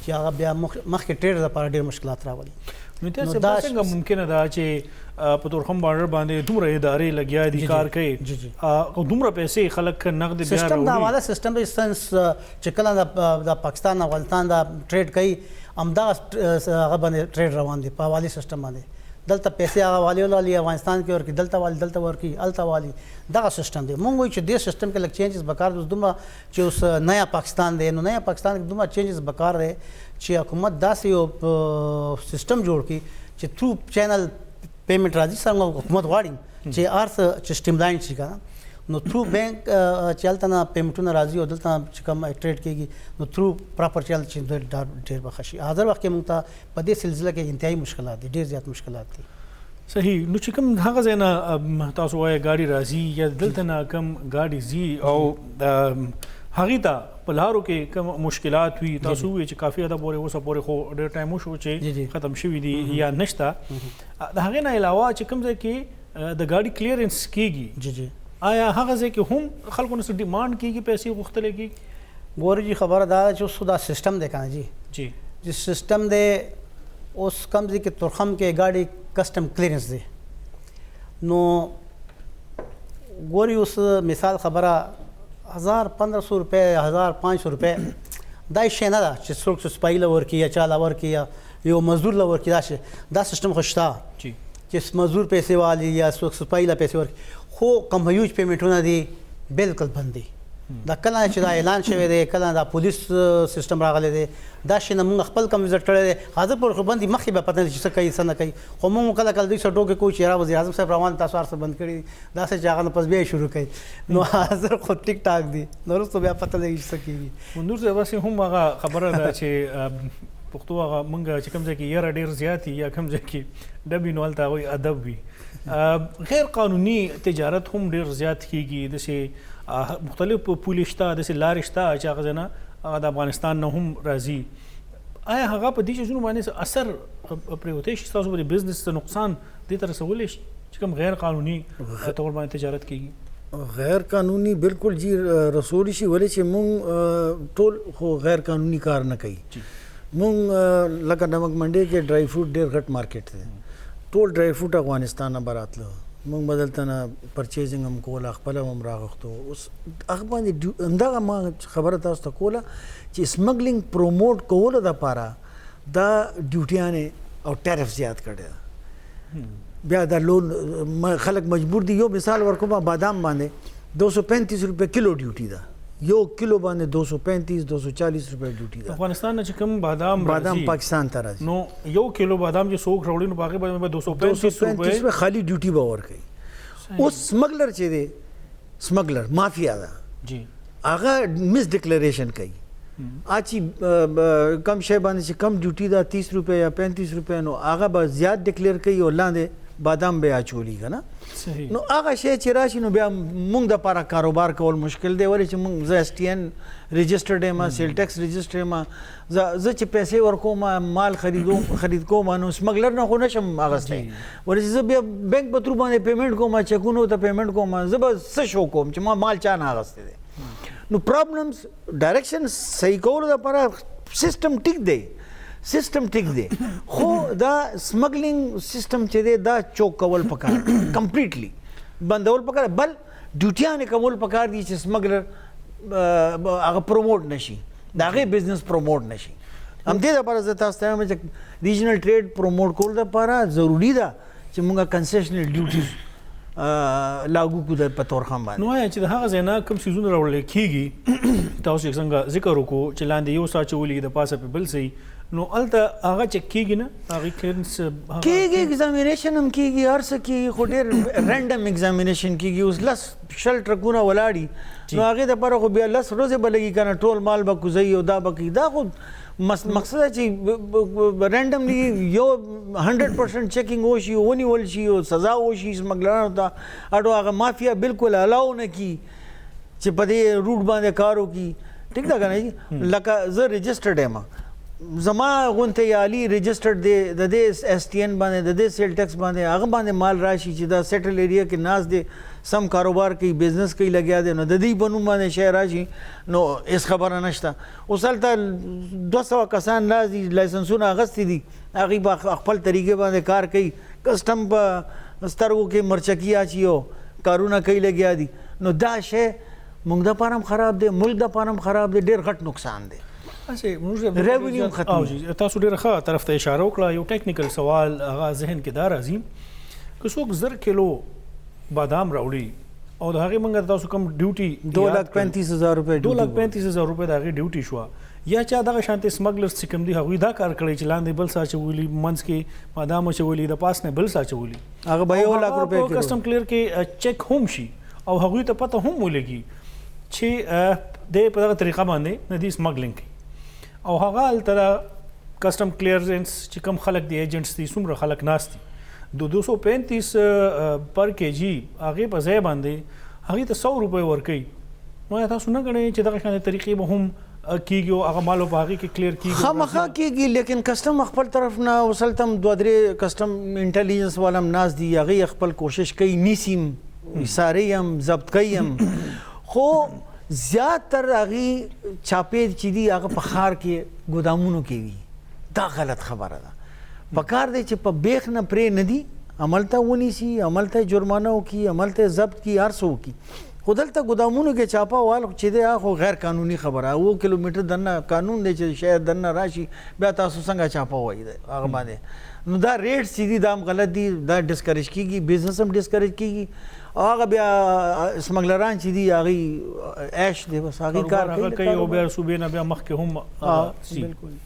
چې هغه بیا مخکې ټریډر لپاره ډېر مشکلات راولي. نو تاسو څنګه ممکنه ده چې په تورخم بارډر باندې دومره ادارې لګیا دي کار کوي او دومره پیسې خلک نقد بیا سیستم دا والا سیستم د سنس چې کله د پاکستان افغانستان دا ټریډ کوي همدا هغه باندې ټریډ روان دي په حوالي سیستم باندې. دلته پیسې هغه والی ولالي افغانستان کې ورکړي، دلته والی دلته ورکړي، الته والی، دغه سیستم دی. مونږ وایو چې دې سیستم کې لږ چینجز بکار دي. دومره چې اوس نیا پاکستان دی، نو نیا پاکستان کې دومره چینجز بکار دی چې حکومت داسې یو سیستم جوړ کړي چې تھرو چینل پیمنټ راځي. څنګه حکومت غواړي چې هر څه چې سټریملاین شي که نه، نو تھرو بینک چې هلته نه پیمنټونه راځي او دلته چې کوم ټریډ کېږي نو تھرو پراپر چینل چې ډېر به ښه شي. حاضر وخت کې مونږ ته په دې سلسله کې انتهایي مشکلات دي، ډېر زیات مشکلات دي. صحیح. نو چې کوم هغه ځای نه تاسو وایئ ګاډي راځي یا دلته نه کوم ګاډي ځي او هغې ته په لارو کې کوم مشکلات وي، تاسو ووایئ چې کافي حده پورې اوسه پورې خو ډېر ټایم وشو چې ختم شوي دي یا نشته. د هغې نه علاوه چې کوم ځای کې د ګاډي کلیرنس کیږي جی جی آیا هغه ځای کې هم خلکو نه ډیمانډ کیږي پیسې غوښتل کیږي ګوري جی خبره دا چې اوس دا سسٹم دی کنه جی جی چې سسٹم دی اوس کم ځای کې ترخم کې ګاډي کسٹم کلیرنس دی نو ګوري اوس مثال خبره 1500 روپے 1500 روپے دا شي نه ده چې څوک سپای لور کی یا چاله ور کی یا یو مزدور لور کی دا سیستم خوشتا جی چې مزدور پیسې والی یا څوک سپای لا پیسې ور خو کم هیوج پیمنټونه دي بالکل بند دي دا کله چې دا اعلان شوی دی کله دا پولیس سیستم راغلی دی دا شي نه موږ خپل کم وزټ کړی دی حاضر پر خو باندې مخې به پته چې څه کوي څه نه کوي خو موږ کله کله دوی سټو کې کوی چې وزیر اعظم صاحب روان تاسو ارسه بند کړی دا څه چې هغه پس بیا شروع کړي نو حاضر خو ټیک ټاک دی نو وروسته بیا پته لګي څه کیږي منور صاحب بس هم هغه خبره ده چې پښتو هغه مونږ چې کوم ځای کې یاره ډېر زیات یا کوم ځای کې ډبې نو هلته هغوی ادب وي غیر قانوني تجارت هم ډېر زیات کیږي داسې مختلف پولې شته داسې لارې شته چې هغه ځای نه هغه د افغانستان نه هم راځي آیا هغه په دې شیزونو باندې اثر پرېوتی شي ستاسو په بزنس ته نقصان دې ته رسولی شي چې کوم غیر قانوني طور باندې تجارت کیږي غیر قانوني بالکل جی رسولی شي ولې چې مونږ ټول خو غیر قانوني کار نه کوي مونږ لکه نمک منډي کې ډرای فروټ ډېر غټ مارکیټ دی ټول ډرای فروټ افغانستان نه براتله مونږ بدلته نه پرچیزنګ هم کوله خپل هم راغښتو اوس هغه باندې همدغه ما خبره تاسو ته کوله چې سمګلینګ پروموټ کولو دپاره دا ډیوټیانې او ټیرف زیات کړی بیا دا لون خلک مجبور دي یو مثال ورکوم بادام باندې 235 روپے کیلو ډیوټي ده یو کیلو باندې 235 240 روپے ډیوټي ده افغانستان نه چې کوم بادام پاکستان ته راځي نو یو کیلو بادام چې څوک راوړي نو هغې باندې 235 روپے خالی ډیوټي به ورکوي اوس سمګلر چې دی سمګلر مافیا ده جی هغه مس ډیکلیریشن کوي اچھی کم شی باندې چې کم ډیوټي ده 30 روپے یا 35 روپے نو هغه به زیات ډیکلیئر کوي او لاندې بادام به اچولي که نه نو هغه شی چې راشي نو بیا موږ دپاره کاروبار کول مشکل دی ولې چې موږ زه STN رجسټرډ یم سیل ټیکس رجسټر یم زه چې پیسې ورکوم مال خرید کوم نو سمګلر نه خو نشم اخیستی ولې چې زه بیا بینک په تھرو باندې پیمنټ کوم چکونو ته پیمنټ کوم زه به څه شو کوم چې ما مال چا نه اخیستی دی نو پرابلمس ډایرکشن صحیح کولو دپاره سیستم ټیک دی سیستم ټیک دی خو دا سمګلینګ سیستم چې دی دا چوک کول پکار کمپلیټلی بندول پکار بل ډیوټیانې کول پکار دي چې سمګلر هغه پروموټ نشي د هغې بزنس پروموټ نشي همدې دپاره زه تاسو ته وایم چې ریجنل ټریډ پروموټ کولو دپاره ضروري ده چې موږ کنسیشنل ډیوټیز لاګو کړو په تورخم باندې نو آیا چې د هغه ځای نه کوم څیزونه راوړل کېږي تاسو یې څنګه ذکر وکړو چې لاندې یو څه اچولي د پاسه په بل ځای نو هلته هغه چک کېږي نه هغې کلیرنس کېږي ایگزامینیشن هم کېږي هر څه کېږي خو ډېر رینډم ایگزامینیشن کېږي اوس 10 ټرکونه ولاړي نو هغې دپاره خو بیا 10 ورځې به لګي که نه ټول مال به کوزوي او دا به کوي دا خو مقصد ده چې رینډملی یو 100% چیکنګ وشي ونیول شي او سزا وشي سمګلرانو ته اډو هغه مافیا بالکل الاو نه کي چې په دې روټ باندې کار وکړي ټیک ده که نه لکه زه رجسټرډ یم زما غونته یالي رجسټرډ دی د دې STN باندې د دې سیل ټیکس باندې هغه باندې مال راشي چې دا سیټل ایریا کې ناس دی سم کاروبار کوي بزنس کوي لګیا دی نو د دې په نوم باندې شی راشي نو هېڅ خبره نشته اوس هلته 200 کسان راځي لایسنسونه اخیستي دي هغوی په خپل طریقې باندې کار کوي کسټم په سترګو کې مرچکي اچي او کارونه کوي لګیا دي نو دا شی موږ دپاره هم خراب دی ملک دپاره هم خراب دی ډېر غټ نقصان دی ریونیو ختم تاسو ډېره ښه طرف ته اشاره وکړه یو ټیکنیکل سوال هغه ذهن کې دا راځي که څوک 1000 کیلو بادام راوړي او د هغې موږ تاسو کوم ډیوټي 2,35,000 روپے 2,35,000 روپے د هغې ډیوټي شوه یا چا دغه شانتې سمګلرز چې کوم دي هغوی دا کار کړی چې لاندې بل څه اچولي منځ کې بادام اچولي د پاس نه بل څه اچولي هغه به 1 لک روپے کسټم کلیر کې چیک هم شي او هغوی ته پته هم ولګي چې د په دغه طریقه باندې نه دي سمګلینګ کوي او هغه هلته کسټم کلیرنس چې کوم خلک دی ایجنټس دي څومره خلک ناست دي د 235 پر کېجي هغې په ځای باندې هغې ته 100 روپۍ ورکوي نو تاسو نه ګڼئ چې دغه شانې طریقې به هم کیږي او هغه مالو په هغې کې کلیر کیږي خامخا کیږي لیکن کسٹم خپل طرف نه وسلتم دوه درې کسٹم انټیلیجنس والم ناز دي هغې خپل کوشش کوي نیسیم سارې هم ضبط کوي هم خو زیاتر هغې چاپې چې دي هغه په ښار کې ګودامونو کې وي دا غلط خبره ده پکار دی چې په بیخ نه پرې نه دي عمل ته ونیسي عمل ته جرمانه وکړي عمل ته ضبط کړي هر څه وکړي خو دلته ګودامونو کې چاپه وال چې دی هغه غیر قانوني خبره 9 کیلومتر دننه قانون دی چې شاید دننه راشي بیا تاسو څنګه چاپه وایي هغه باندې نو دا ریټس چې دي دا هم غلط دي دا ډسکریج کیږي بزنس هم ډسکریج کیږي هغه بیا سمګلران چې دي هغې عیش دی بس هغې کار کوي او بیا صوبې نه بیا مخکې هم سي بالکل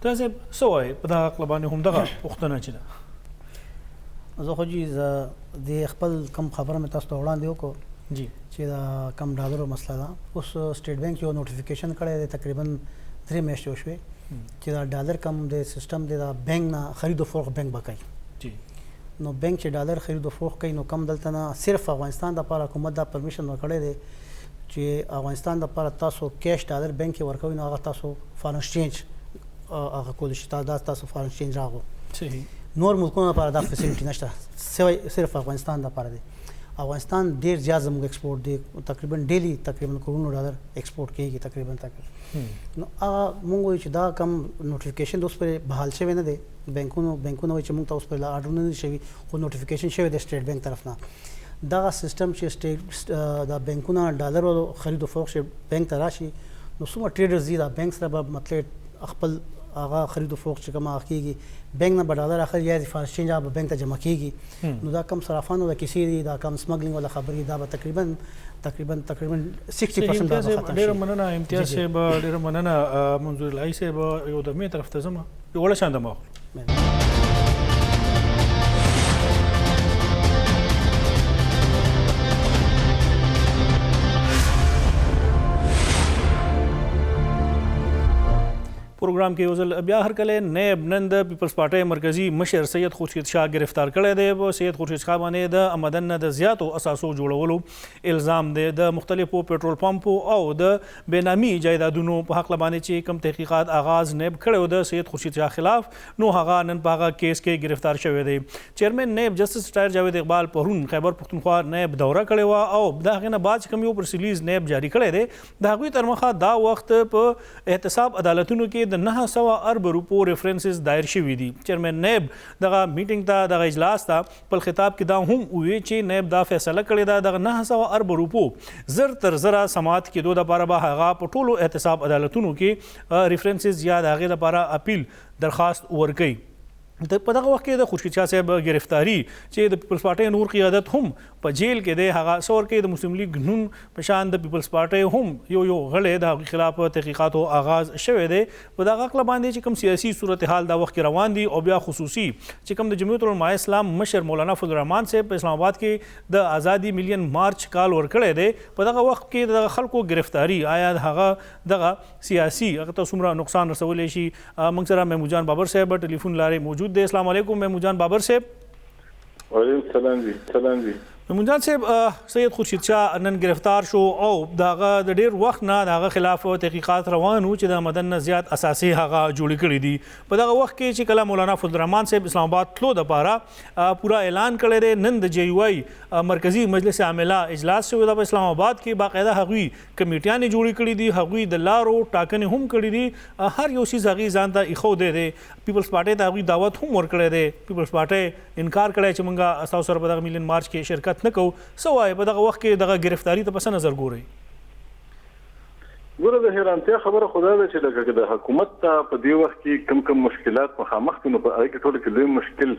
ته صاحب څه وایې په دغه عقله باندې هم دغه پوښتنه چې ده زه خو جی د خپل کم خبره مې تاسو ته وړاندې وکړو جی چې دا کم ډالرو مسله ده اوس سټیټ بانک یو نوټیفیکیشن کړی دی تقریبا 3 میاشتې وشوې چې دا ډالر کم د سیستم دی دا بانک نه خرید او فروخت بانک به کوي جی نو بانک چې ډالر خرید او فروخت کوي نو کم دلته نه صرف افغانستان دپاره حکومت دا پرمیشن ورکړی دی چې افغانستان دپاره تاسو کیش ډالر بانک کې ورکوئ نو هغه تاسو فارن ایکسچینج هغه کولی شي تاسو فارن ایکسچینج راغو صحیح نور ملکونو لپاره دا فیسیلیټي نشته صرف افغانستان لپاره دی افغانستان ډیر زیات زموږ ایکسپورټ دی تقریبا ډیلی تقریبا کروڑونو ډالر ایکسپورټ کیږي تقریبا نو هغه مونږ وایو چې دا کم نوټیفیکیشن اوس پرې بحال شوی نه دی بانکونو وایي چې مونږ ته اوس پرې آرډر نه شوي خو نوټیفیکیشن شوی دی سټیټ بانک طرف نه دغه سیستم چې سټیټ دا بانکونه ډالر خرید او فروخت بانک ته راشي نو څومره ټریډرز دي دا بانک سره به مطلب خپل هغه خرید او فروخت چې کوم هغه کیږي بانک نه به ډالر اخلي یا د فارن ایکسچینج هغه بانک ته جمع کیږي نو دا کم صرافان ولا کیسې دي دا کم سمګلینګ ولا خبرې دا به تقریبا 60% دا ختم ډېره مننه امتیاز صاحب ډېره مننه منظور الهي صاحب یو د مې طرف ته ځم یو وړه شان دمه پروګرام کې یو ځل بیا هرکله نیب نن د پیپلز پارټۍ مرکزي مشر سید خورشید شاه گرفتار کړی دی په سید خورشید شاه باندې د آمدن نه د زیاتو اساسو جوړولو الزام دی د مختلفو پېټرول پمپو او د بېنامي جایدادونو په حق باندې چې کوم تحقیقات آغاز نیب کړی د سید خورشید شاه خلاف نو هغه نن په هغه کیس کې گرفتار شوی دی چیرمن نیب جسټس ریټایر جاوید اقبال پرون خیبر پښتونخوا نیب دوره کړې وه او د هغې نه بعد چې کوم یو پریس ریلیز نیب جاري کړی دی د هغوی تر مخه دا وخت په احتساب عدالتونو کې د 900 ارب روپو ریفرنسز دایر شوي دي چیرمن نیب دغه میټینګ ته دغه اجلاس ته په خطاب کې دا هم وویل چې نیب دا فیصله کړې ده دغه 900 ارب روپو زر تر زره سماعت کېدو دپاره به هغه په ټولو احتساب عدالتونو کې ریفرنسز یا د هغې لپاره اپیل درخواست ورکوي په دغه وخت کې د خورشید شاه صاحب گرفتاری چې د پیپلز پارټۍ نور قیادت هم په جیل کې دی هغه څور کې د مسلم لیگ نون په شان د پیپلز پارټۍ هم یو غړی د هغې خلاف تحقیقاتو آغاز شوی دی په دغه عقله باندې چې کوم سیاسي صورتحال دا وخت کې روان دي او بیا خصوصي چې کوم د جمعیت العلماء اسلام مشر مولانا فضل الرحمان صاحب په اسلام آباد کې د آزادي ملین مارچ کال ورکړی دی په دغه وخت کې د خلکو گرفتاری آیا هغه دغه سیاسي هغه ته څومره نقصان رسولی شي موږ سره محمود جان بابر صاحب ټلیفون لارې موجود دی السلام علیکم محمود جان بابر صاحب وعلیکم السلام جی محمود جان صاحب سید خورشید شاه نن گرفتار شو او دغه د ډیر وخت نه دغه خلاف تحقیقات روان وو چې د مدن نه زیات اساسي هغه جوړ کړی دي په دغه وخت کې چې کله مولانا فضل الرحمان صاحب اسلام آباد تلو د پاره پورا اعلان کړی دی نن د جی واي مرکزی مجلس عامله اجلاس شوی د اسلام آباد کې باقاعده هغوی کمیټیانې جوړې کړي دي هغوی د لارو ټاکنې هم کړي دي هر یو شي هغوی ځان ته ایښودی دی پیپلز پارټۍ ته هغوی دعوت هم ورکړی دی پیپلز پارټۍ انکار کړی چې موږ ستاسو سره په دغه ملین مارچ کې شرکت نه کوو څه وایي په دغه وخت کې دغه گرفتاری ته په څه نظر ګورئ ګوره د حیرانتیا خبره خو دا ده چې لکه د حکومت ته په دې وخت کې کم مشکلات مخامخ دي نو په هغې کې ټولو کې لوی مشکل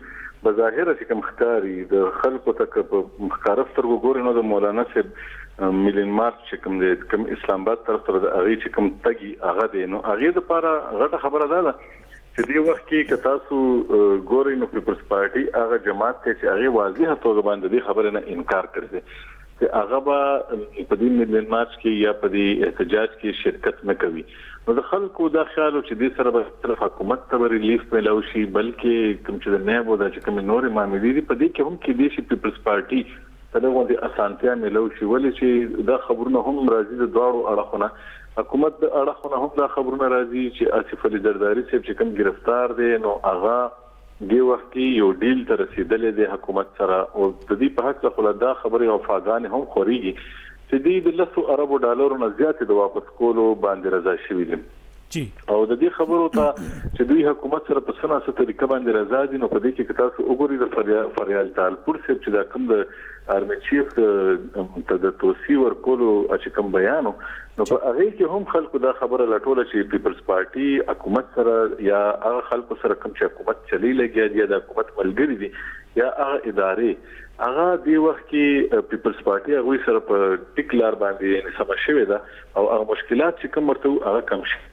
بظاهره چې کوم ښکاري د خلکو ته که په ښکاره سترګو ګورې نو د مولانا صاحب ملین مارچ چې کوم دی کوم اسلام آباد طرف ته د هغې چې کوم تګي هغه دی نو هغې دپاره غټه خبره دا ده چې دې وخت کې که تاسو ګورئ نو پیپلز پارټي هغه جماعت دی چې هغې واضحه توګه باندې دې خبرې نه انکار کړی دی چې هغه به په دې ملین مارچ کې یا په دې احتجاج کې شرکت نه کوي نو د خلکو دا خیال و چې دې سره به صرف حکومت ته به ریلیف میلاو شي بلکې کوم چې د نیب او دا چې کومې نورې معاملې دي په دې کې هم کیدای شي پیپلز پارټي ته دغه غوندې اسانتیا میلاو شي ولې چې دا خبرونه هم راځي د دواړو اړخونه حکومت د اړخونه هم دا خبرونه راځي چې آصف علي زرداری صاحب چې کوم گرفتار دي نو هغه دی وخت کې یو ډیل ته رسیدلې د حکومت سره او د دې په حق څخه دا خبره او فاغان هم خوريږي چې د $100 اربو نه زیات د واپس کولو باندې رضا شوی دي او د دې خبرو ته چې دوی حکومت سره په سناسه طریقه باندې رضا دي نو په دې کې تاسو وګورئ د فریال تعالپور صاحب چې دا کوم د آرمي چیف ته د توصیه ورکولو چې کوم بیانو نو په هغه کې هم خلکو دا خبره لټوله چې پیپلز پارټي حکومت سره یا هغه خلکو سره کوم چې حکومت چلی لګیا دی د حکومت ملګری دي یا هغه ادارې هغه دی وخت کې پیپلز پارټي هغه سره په ټیکلار باندې سم شوی دا او هغه مشکلات چې کوم ورته هغه کم شي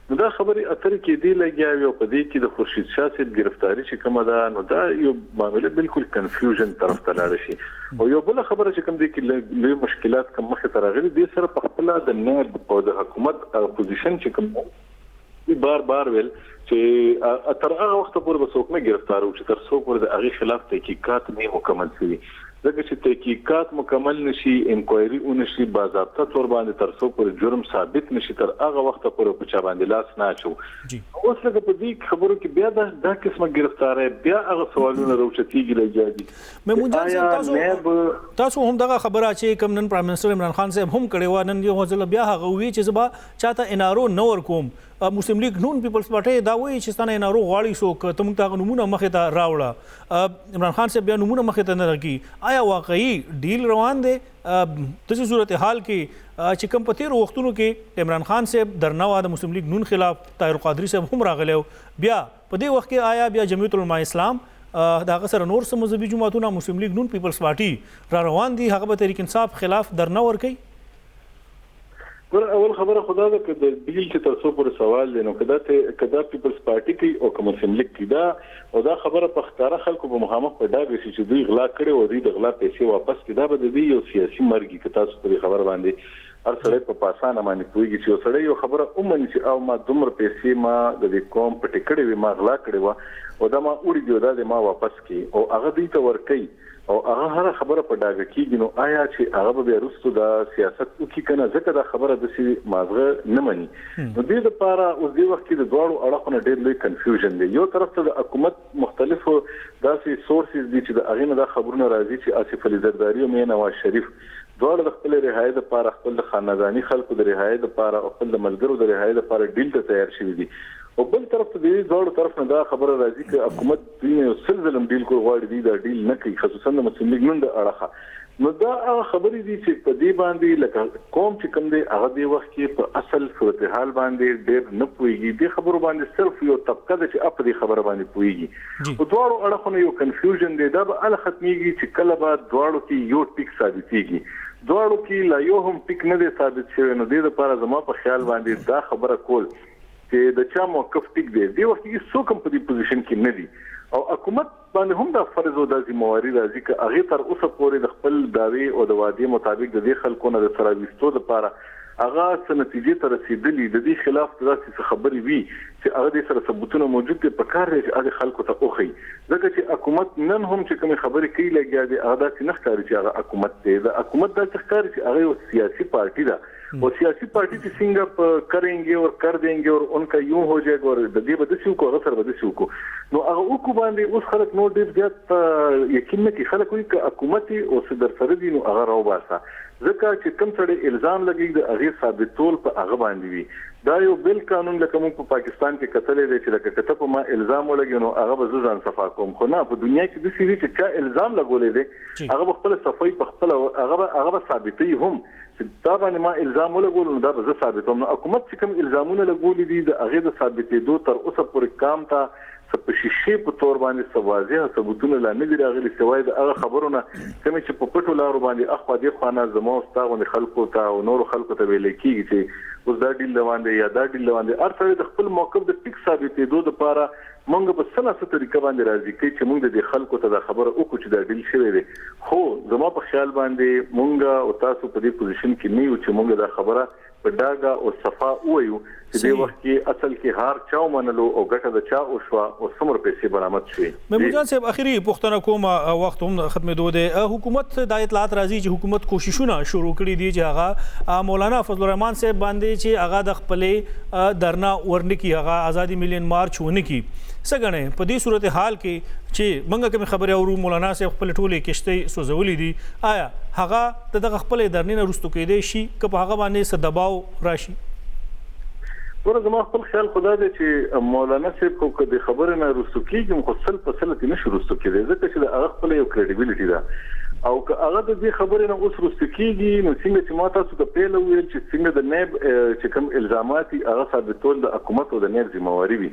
نو دا خبري اتر کې دی لګیاوي او په دې کې د خورشید شاه صاحب گرفتاری چې کومه ده نو دا یو معاملې بالکل کنفیوژن طرف ته لاړ شي او یو بل خبره چې کوم دي کې لوی مشکلات کوم مخه تر غلي دي سره په خپل د نائب او د حکومت اپوزیشن چې کوم بار ویل چې تر هغه وخت پورې به څوک نه گرفتار او چې تر څو پورې د هغه خلاف تحقیقات نه مکمل شي ځکه چې تحقیقات مکمل نشي انکوایري ونشي باضابطه تور باندې تر څو پورې جرم ثابت نشي تر هغه وخت پورې په چا باندې لاس نه اچو اوس لکه په دې خبرو کې بیا دا قسمه گرفتاری بیا هغه سوالونه راوچتيږي لګیږي ممنون تاسو هم دغه خبره چې کوم نن پرایم منسٹر عمران خان صاحب هم کړي و نن یو ځل بیا هغه وی چې زبا چاته انارو نور کوم مسلم لیگ نون پیپلز پارټي دا وایي چې ستانه انارو غواړي شو که تم ته نمونه مخه ته راوړه عمران خان صاحب بیا نمونه مخه ته نه راکی آیا واقعي ډیل روان دی د صورتحال کې چې کوم په تیر وختونو کې عمران خان صاحب درنوا د مسلم لیگ نون خلاف طاهر قادری صاحب هم راغلی بیا په دې وخت کې آیا بیا جمعیت العلماء اسلام دا غسر نور سم مذهبي جماعتونه مسلم لیگ نون پیپلز پارټي را روان دي هغه به تحریک انصاف خلاف درنه ور کوي ګور اول خبره خدا دا چې د بیل چې تاسو پر سوال لینو کدا پیپلز پارټي کې او کوم لیگ کې دا او دا خبره په ښکارا خلکو په مخامخ په ډاګه شي چې دوی غلا کړي او دوی د غلا پیسې واپس کړي دا به د یو سیاسي مرګي کې تاسو په خبر باندې هر سړی په پاسانه باندې کوي چې سړی یو خبره اومني چې او ما دومره پیسې ما د کوم په ټیکړې وي ما غلا کړي و او دا ما وړي دی دا ما واپس کړي او هغه دوی ته ورکړي او هغه هر خبره په ډاګه کېږي نو آیا چې هغه به وروسته د سیاست وکړي کنه ځکه دا خبره د سي مازغه نه مني نو دې لپاره اوس دې وخت کې د دوړو اړخونو ډېر لوی کنفیوژن دی یو طرف ته د حکومت مختلفو داسې سورسز دي چې د اغینه د خبرونه راځي چې آصف علي زرداری او نواز شریف دوړ د خپل رهایی لپاره خپل خاندانی خلکو د رهایی لپاره او خپل ملګرو د رهایی لپاره ډیل ته تیار شوي دي او بل طرف ته دې دوړ طرف نه دا خبره راځي چې حکومت یو سلسله ډیل کول غواړي دی دا ډیل نه کوي خصوصا د مسلم لیگ نن د اړه نو دا خبرې دي چې په دې باندې لکه قوم چې کوم دی هغه دی وخت کې په اصل صورتحال باندې ډېر نه پويږي د خبرو باندې صرف یو طبقه د چې په دې خبره باندې پويږي او دوړو اړخونه یو کنفیوژن دی دا به ال ختميږي چې کله به دوړو کې یو ټیک ثابتيږي دوړو کې لا یو هم ټیک نه دی ثابت شوی نو د لپاره زما په خیال باندې دا خبره کول چې د چا موقف ټیک دی دی وخت کې څوک هم په دې پوزیشن کې نه دي او حکومت باندې هم دا فرض او د ذمہواری راځي چې هغه تر اوسه پورې د خپل داوی او د وعده مطابق د دې خلکو نه د سراويستو لپاره هغه څه نتیجې ته رسیدلې د دې خلاف داسې خبرې وي چې هغه د سره ثبوتونه موجود دي په کار چې هغه خلکو ته اوخی ځکه چې حکومت نن هم چې کوم خبرې کوي لګیا دي هغه داسې نه ښکاري چې هغه حکومت دی د حکومت داسې ښکاري چې هغه یو سیاسي پارټي ده और सियासी पार्टी की सिंग अप करेंगे और कर देंगे और उनका यूं हो जाएगा और दे बदसियों को अगर बदसियों को नो अगर उनको बांधे उस खलक नो डेट जात यकीन में कि खलक हुई का हुकूमती और सदर सरदी नो अगर आओ बासा ځکه چې کوم سړی الزام لګي د هغه ثابتول په هغه باندې وي دا یو بل قانون لکه موږ په پاکستان کې کتلې دی چې لکه کته په ما الزام ولګي نو هغه به ځان صفا کوم خو نه په دنیا کې د سړي چې چا الزام لګولې دی هغه خپل صفای په خپل هغه ثابتې هم چې دا باندې ما الزام ولګول نو دا به ثابتوم نو حکومت چې کوم الزامونه لګولې دي د هغه د ثابتېدو تر اوسه پورې کام ته سپشیشي په تور باندې سوازه ثبوتونه لا نه دي راغلي سوای د هغه خبرونه کوم چې په پټو لارو باندې اخوا دي خانه زمو استاغونه خلکو ته او نور خلکو ته ویل کیږي چې اوس دا ډیل روان دی یا دا ډیل روان دی ارڅه د خپل موقف د ټیک ثابتېدو لپاره مونږ په سناسه طریقه باندې راځي چې مونږ د خلکو ته د خبره وکړو چې دا ډیل شوی دی خو زما په خیال باندې مونږ او تاسو په دې پوزیشن کې نه یو چې مونږ دا خبره په ډاګه او صفا وایو چې د وخت کې اصل کې هار چاو منلو او ګټه د چا او شوا او څومره پیسې برآمد شوې. محمود جان صاحب اخیری پوښتنه کوم وخت هم ختمېدو دی. حکومت د اطلاعات راځي چې حکومت کوششونه شروع کړي دي چې هغه مولانا فضل الرحمن صاحب باندې چې هغه د خپلې درنا ورنکي هغه ازادي ملین مارچ ونکي. څه ګڼئ په دې صورتحال کې چې موږ کومې خبرې اورو مولانا صاحب خپلې ټولې کښتۍ سوځولې دي، آیا هغه د دغه خپلې درنې نه وروستو کېدی شي که په هغه باندې څه دباو راشي؟ ګوره زما خپل خیال خدا دی چې مولانا صاحب خو که د خبرې نه وروستو کېږي خو سل په سل ترې نشي وروستو کېدی، ځکه چې د هغه خپله یو کریډیبلټي ده او که هغه د دې خبرې نه اوس وروسته کېږي نو څنګه چې ما تاسو ته پیله وویل چې څنګه د نیب چې کوم الزامات دي هغه ثابتول د حکومت او د نیب ذمهواري وي،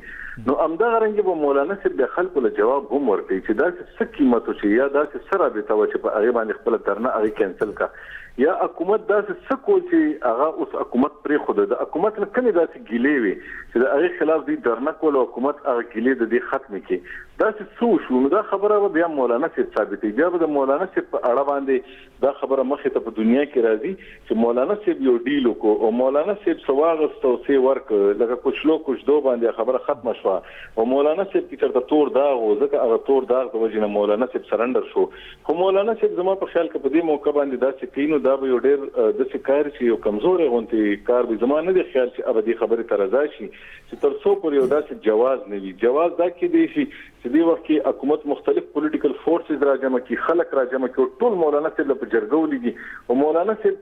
نو همدغه رنګې به مولانا صاحب د خلکو له جواب هم ورکوي چې داسې څه قیمت و چې یا داسې څه رابطه وه چې په هغې باندې خپله درنه هغې کینسل کړه، یا حکومت داسې څه کول چې هغه اوس حکومت پرېښوده، د حکومت نه کومې داسې ګیلې وي چې د هغې خلاف دوی درنه کول او حکومت هغه ګیلې د دې ختمې کړي، داسې څه وشو. نو دا خبره به بیا مولانا صاحب ثابتوي، بیا به د مولانا صاحب په اړه باندې دا خبره مخې ته په دنیا کې راځي چې مولانا صاحب یو ډیل وکړو او مولانا صاحب څه واغسته او څه ورکړه، لکه کوچلو کوچدو باندې خبره ختمه شوه او مولانا صاحب کې چېرته تور داغ و، ځکه هغه تور داغ د وجې نه مولانا صاحب سرنډر شو. خو مولانا صاحب زما په خیال کې په دې موقع باندې داسې کوي نو دا به یو ډېر داسې کار چې یو کمزوری غوندې کار وي. زما نه دی خیال چې هغه دې خبرې ته رضا شي چې تر څو پورې یو داسې جواز نه وي. جواز دا کېدی شي چې دې وخت کې حکومت مختلف پولیټیکل فورسز راجمع کړي، خلک راجمع کړي او ټول مولانا صاحب له په جرګه ولیږي او مولانا صاحب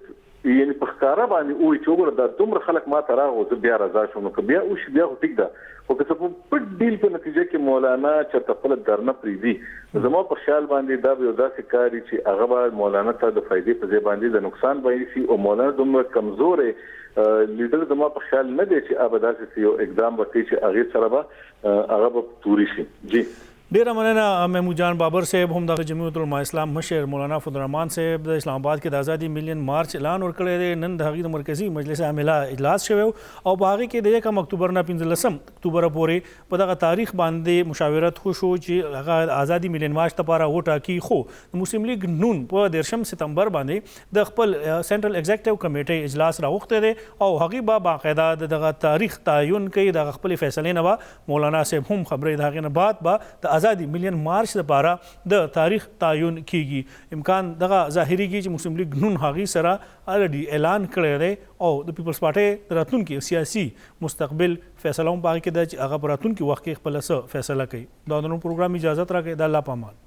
یعنې په ښکاره باندې ووایي چې وګوره دا دومره خلک ما ته راغلل زه بیا رضا شوم، نو که بیا وشي بیا خو ټیک ده، خو که څه په پټ ډیل په نتیجه کې مولانا چېرته خپله درنه پرېږدي زما په خیال باندې دا به یو داسې کار وي چې هغه به مولانا ته د فایدې په ځای باندې د نقصان باعث شي او مولانا دومره کمزوری لیډر زما په خیال نه دی چې هغه به داسې یو اقدام وکړي چې هغې سره به هغه به توري شي. جی ډیره مننه محمود جان بابر صاحب، هم د جمعیت العلماء اسلام مشر مولانا فضل الرحمن صاحب د اسلام آباد کې د ازادي ملین مارچ اعلان ورکړی دی. نن د هغې د مرکزي مجلس عامله اجلاس شوی او په هغې کې د 1 اکتوبر نه 15 اکتوبر پورې په دغه تاریخ باندې مشاورت وشو چې هغه ازادي ملین مارچ لپاره وټاکي. خو د مسلم لیگ نون په 13 سپتمبر باندې د خپل سنټرل ایگزیکټیو کمیټې اجلاس راوختی دی او هغې به باقاعده دغه تاریخ تعین کوي، د خپلې فیصلې نه به مولانا صاحب هم خبرې د هغې نه بعد به د ازادي ملین مارچ لپاره د تاریخ تعین کیږي. امکان دغه ظاهریږي چې مسلم لیگ نون هغې سره الریډي اعلان کړی دی او د پیپلز پارټۍ د راتلونکي سیاسي مستقبل فیصله هم په هغې کې ده چې هغه په راتلونکي وخت کې خپله څه فیصله کوي. دا د نن پروګرام اجازت راکړئ. د الله په امان.